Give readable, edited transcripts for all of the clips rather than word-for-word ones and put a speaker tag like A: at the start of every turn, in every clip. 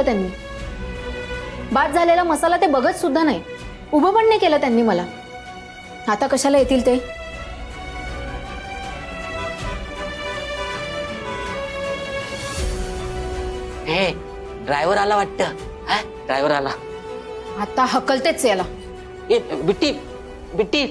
A: त्यांनी बाद झालेला मसाला ते बघत सुद्धा नाही, उभं पण नाही केलं त्यांनी मला. आता कशाला येतील ते?
B: हे ड्रायव्हर आला वाटतं. हा ड्रायव्हर आला.
A: आता हकलतेच याला.
B: ए बिट्टी बिट्टी.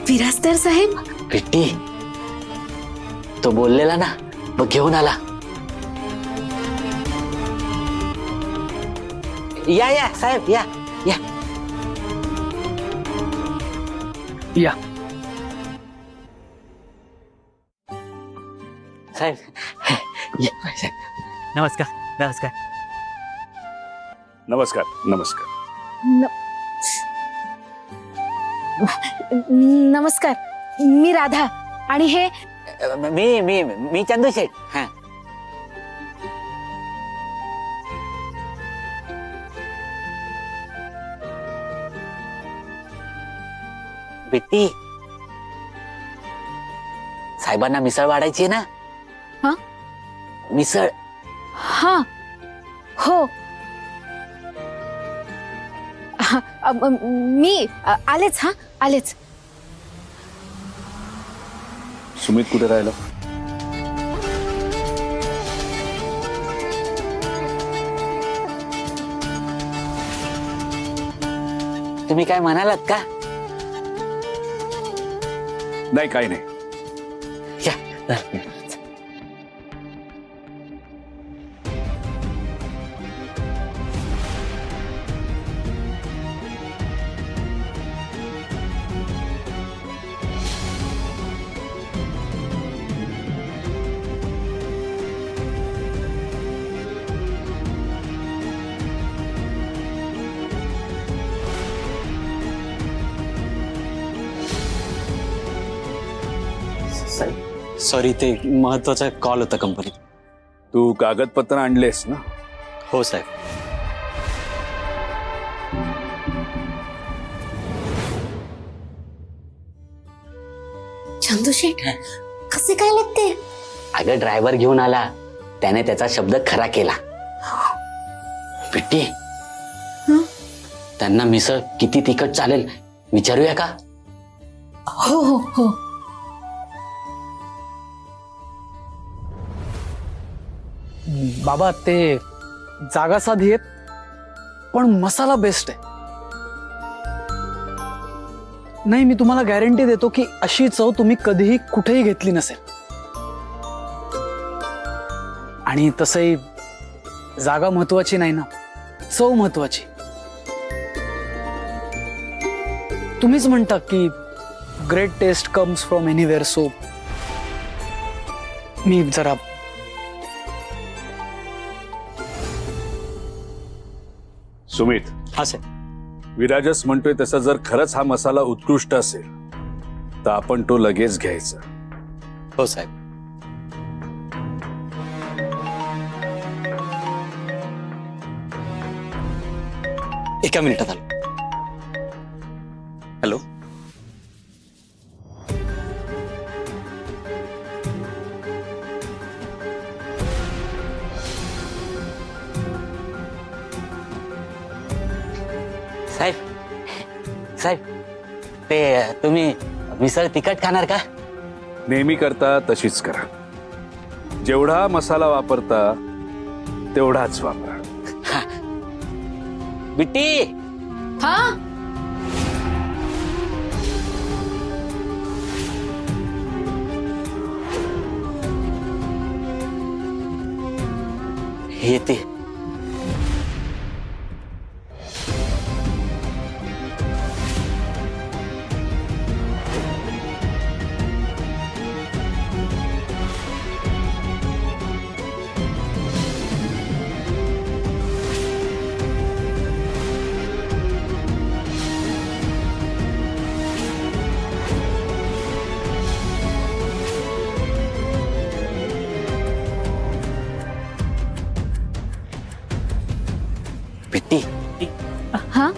A: विराजदार साहेब.
B: बिट्टी तो बोललेला ना, मग घेऊन आला. या या साहेब या या
C: या.
B: साहेब या साहेब.
C: नमस्कार नमस्कार.
D: नमस्कार नमस्कार.
A: नमस्कार, मी राधा आणि हे
B: मी मी मी चंदू शेठ. हा बिट्टी साहेबांना मिसळ वाढायची आहे ना.
A: हा
B: मिसळ.
A: हा हो. मी आलेच. हा आलेच.
D: सुमित कुठे राहिला?
B: तुम्ही काय म्हणालात का?
D: नाही काही नाही.
B: या.
C: सॉरी, ते महत्वाचा कॉल होता कंपनीत.
D: तू कागदपत्र आणलेस ना?
C: हो साहेब.
A: चंदू शेठ कसे काय लागते?
B: अगं ड्रायव्हर घेऊन आला, त्याने त्याचा शब्द खरा केला. बिट्टी त्यांना मिसळ किती तिखट चालेल विचारूया का?
A: हो हो हो.
C: बाबा ते जागा साधी आहेत पण मसाला बेस्ट आहे. नाही, मी तुम्हाला गॅरंटी देतो की अशी चव तुम्ही कधीही कुठेही घेतली नसेल. आणि तसंही जागा महत्वाची नाही ना, चव महत्वाची. तुम्हीच म्हणता की great taste comes from anywhere, so मी जरा
D: सुमित,
C: हा सर.
D: विराजस म्हणतोय तसं जर खरंच हा मसाला उत्कृष्ट असेल तर आपण तो लगेच घ्यायचा.
C: हो साहेब. एका मिनिटात आलो. हॅलो.
B: साहेब साहेब ते तुम्ही मिसळ तिखट खाणार का?
D: नेहमी करता तशीच करा. जेवढा मसाला वापरता तेवढाच वापरा.
B: बिट्टी.
A: हा
B: येते. पिट्टी,
A: हा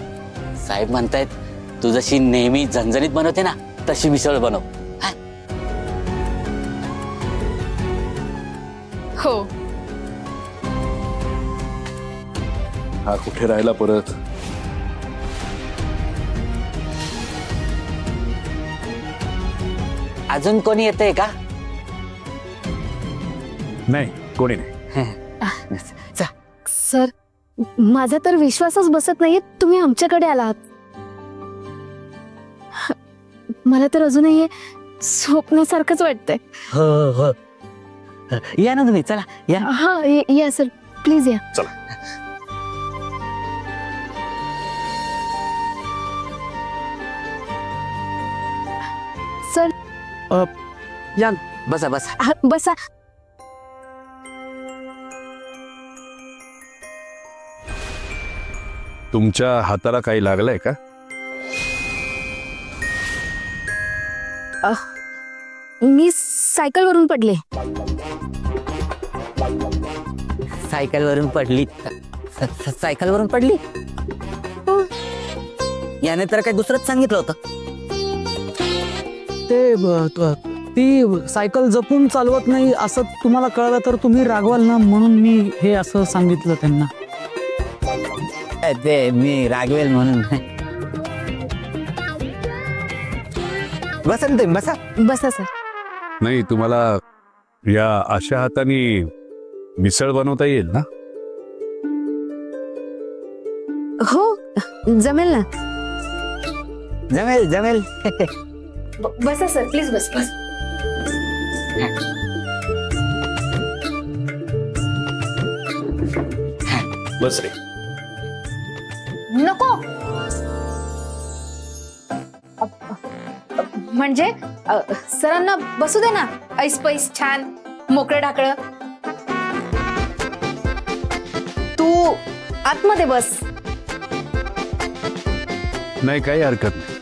B: साहेब म्हणतायत तू जशी नेहमी झणझणीत बनवते ना तशी मिसळ बनव. हा?
A: हो.
D: हा कुठे राहिला परत?
B: अजून कोणी येतंय का?
D: नाही, कोणी नाही.
A: सर, माझा तर विश्वासच बसत नाहीये तुम्ही आमच्याकडे आलात. मला तर अजूनही हे स्वप्नासारखंच वाटतंय.
B: हो हो, या ना तुम्ही, चला या.
A: हा या सर, प्लीज या.
D: चला.
A: सर
C: या
B: बसा बसा.
A: बसा.
D: तुमच्या हाताला काही लागलंय का?
A: मी सायकलवरून पडले.
B: सायकलवरून पडली? सायकलवरून पडली? याने तर काही दुसरंच सांगितलं होतं.
C: ती सायकल जपून चालवत नाही असं तुम्हाला कळलं तर तुम्ही रागवाल ना, म्हणून मी हे असं सांगितलं त्यांना.
B: ते मी रागवेल म्हणून. बसा ना तुम्ही, बसा.
A: बसा सर.
D: नाही, तुम्हाला या अशा हाताने मिसळ बनवता येईल ना?
A: हो, जमेल ना.
B: जमेल जमेल.
A: बसा सर, प्लीज बस.
D: बस रे.
A: नको. म्हणजे सरांना बसू दे ना, ऐस पैस छान मोकळं ढाकळं. तू आतमध्ये बस.
D: नाही, काही हरकत नाही.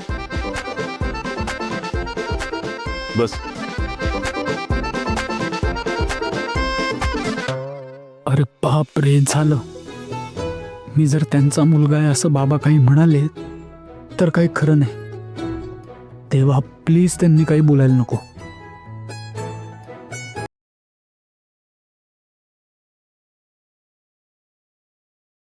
D: बस.
C: अरे बाप रे, झालं. मी जर त्यांचा मुलगा आहे असं बाबा काही म्हणाले तर काही खरं नाही. तेव्हा प्लीज त्यांनी काही बोलायला नको.